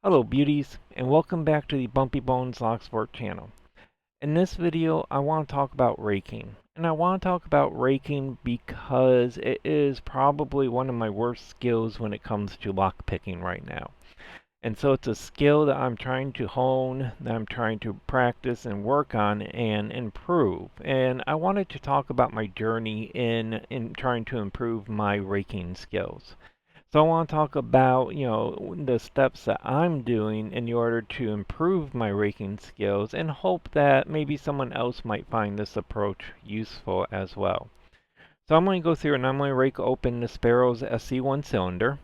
Hello beauties, and welcome back to the Bumpy Bones Locksport channel. In this video, I want to talk about raking. And I want to talk about raking because it is probably one of my worst skills when it comes to lockpicking right now. And so it's a skill that I'm trying to hone, that I'm trying to practice and work on and improve. And I wanted to talk about my journey in trying to improve my raking skills. So I want to talk about, the steps that I'm doing in order to improve my raking skills and hope that maybe someone else might find this approach useful as well. So I'm going to go through and I'm going to rake open the Sparrow's SC1 cylinder.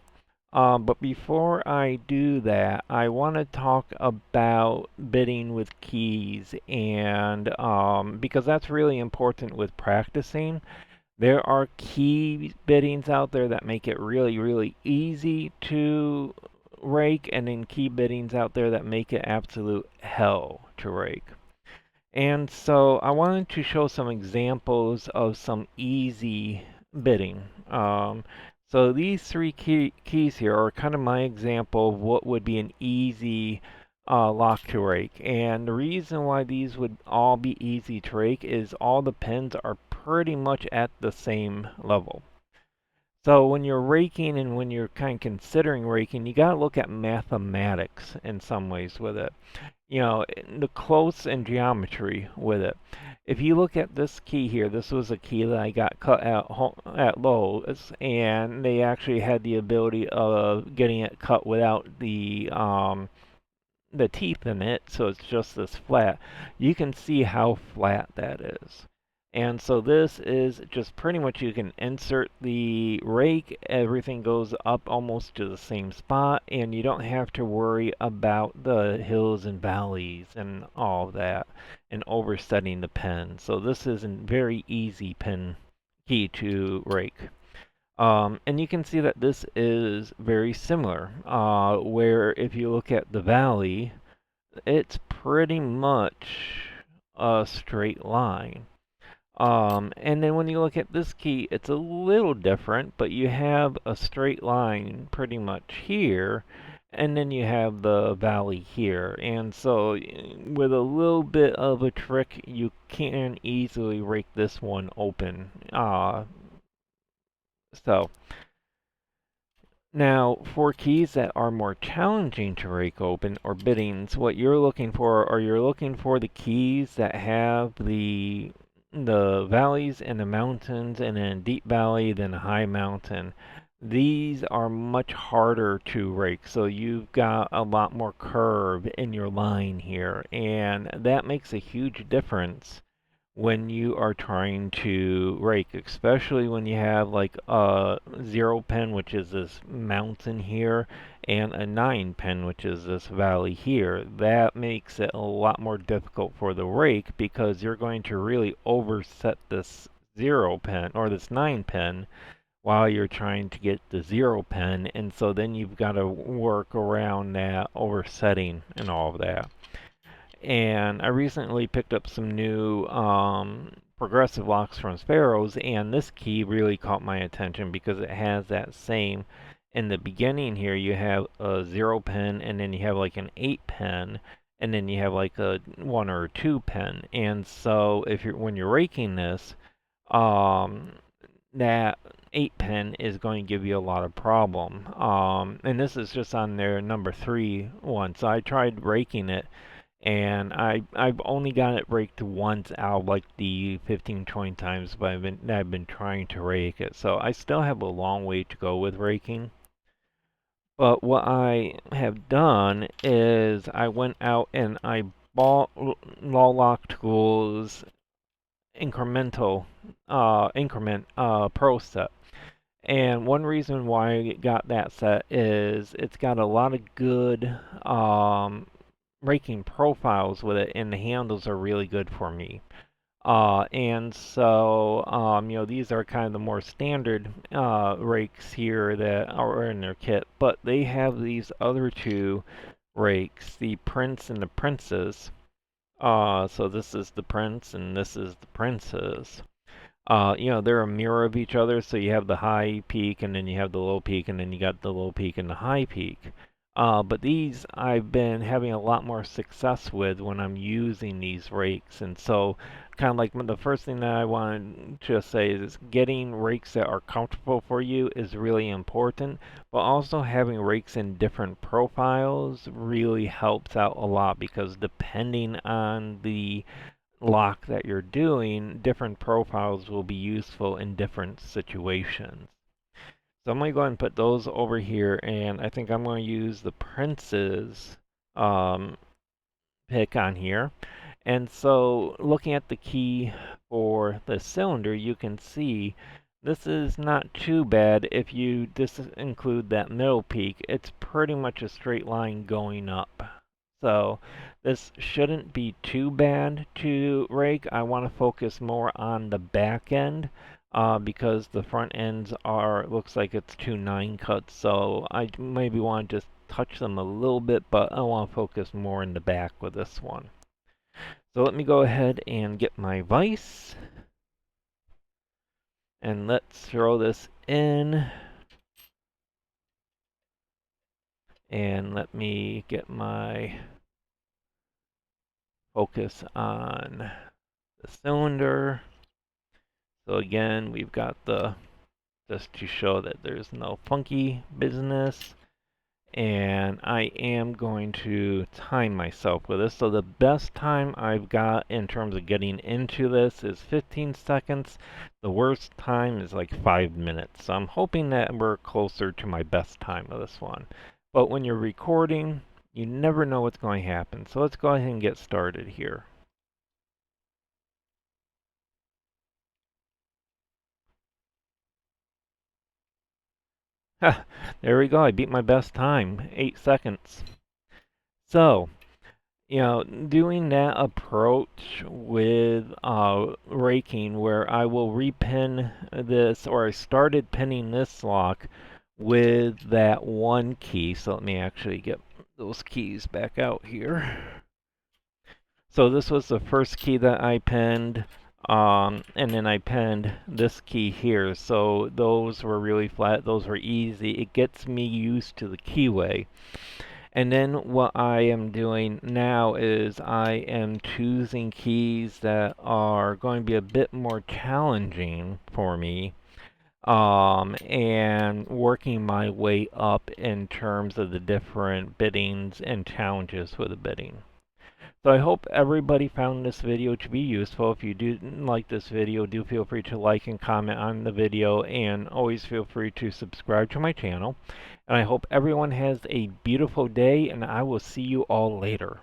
But before I do that, I want to talk about bidding with keys and because that's really important with practicing. There are key biddings out there that make it really, really easy to rake, and then key biddings out there that make it absolute hell to rake. And so I wanted to show some examples of some easy bidding. So these three keys here are kind of my example of what would be an easy lock to rake. And the reason why these would all be easy to rake is all the pins are pretty much at the same level. So when you're raking and when you're kind of considering raking, you got to look at mathematics in some ways with it. The close and geometry with it. If you look at this key here, this was a key that I got cut at Lowe's, and they actually had the ability of getting it cut without the teeth in it, so it's just this flat. You can see how flat that is. And so this is just pretty much you can insert the rake, everything goes up almost to the same spot, and you don't have to worry about the hills and valleys and all of that and oversetting the pen. So this is a very easy pen key to rake. And you can see that this is very similar, where if you look at the valley, it's pretty much a straight line. And then when you look at this key, it's a little different, but you have a straight line pretty much here, and then you have the valley here. And so with a little bit of a trick, you can easily rake this one open. So now, for keys that are more challenging to rake open or biddings, what you're looking for are you're looking for the keys that have the valleys and the mountains and then a deep valley, then a high mountain. These are much harder to rake, so you've got a lot more curve in your line here, and that makes a huge difference when you are trying to rake, especially when you have like a 0 pen, which is this mountain here, and a 9 pen, which is this valley here. That makes it a lot more difficult for the rake because you're going to really overset this 0 pen or this 9 pen while you're trying to get the 0 pen, and so then you've got to work around that oversetting and all of that. And I recently picked up some new progressive locks from Sparrows, and this key really caught my attention because it has that same. In the beginning here, you have a 0 pen, and then you have like an 8 pen, and then you have like a 1 or a 2 pen. And so when you're raking this, um, that 8 pen is going to give you a lot of problem. And this is just on their number 3 one. So I tried raking it, and I've only got it raked once out of like the 15, 20 times, but I've been trying to rake it. So I still have a long way to go with raking. But what I have done is I went out and I bought Law Lock Tools increment pro set. And one reason why I got that set is it's got a lot of good raking profiles with it, and the handles are really good for me. And so, these are kind of the more standard rakes here that are in their kit, but they have these other two rakes, the Prince and the Princess. So this is the Prince and this is the Princess. They're a mirror of each other, so you have the high peak and then you have the low peak and then you got the low peak and the high peak. But these I've been having a lot more success with when I'm using these rakes. And so, kind of like the first thing that I want to say is getting rakes that are comfortable for you is really important. But also having rakes in different profiles really helps out a lot because depending on the lock that you're doing, different profiles will be useful in different situations. So I'm going to go ahead and put those over here, and I think I'm going to use the Prince's um, pick on here. And so looking at the key for the cylinder, you can see this is not too bad if you include that middle peak. It's pretty much a straight line going up. So this shouldn't be too bad to rake. I want to focus more on the back end because the front ends looks like it's two 9 cuts. So I maybe want to just touch them a little bit, but I want to focus more in the back with this one. So let me go ahead and get my vise. And let's throw this in. And let me get my focus on the cylinder. So again, we've got just to show that there's no funky business. And I am going to time myself with this. So the best time I've got in terms of getting into this is 15 seconds. The worst time is like 5 minutes. So I'm hoping that we're closer to my best time of this one. But when you're recording, you never know what's going to happen. So let's go ahead and get started here. There we go. I beat my best time, 8 seconds. So, doing that approach with raking where I will repin this, or I started pinning this lock with that one key. So let me actually get those keys back out here. So this was the first key that I pinned, and then I pinned this key here. So those were really flat, those were easy. It gets me used to the keyway. And then what I am doing now is I am choosing keys that are going to be a bit more challenging for me, and working my way up in terms of the different biddings and challenges with the bidding. So I hope everybody found this video to be useful. If you do like this video, do feel free to like and comment on the video, and always feel free to subscribe to my channel. And I hope everyone has a beautiful day, and I will see you all later.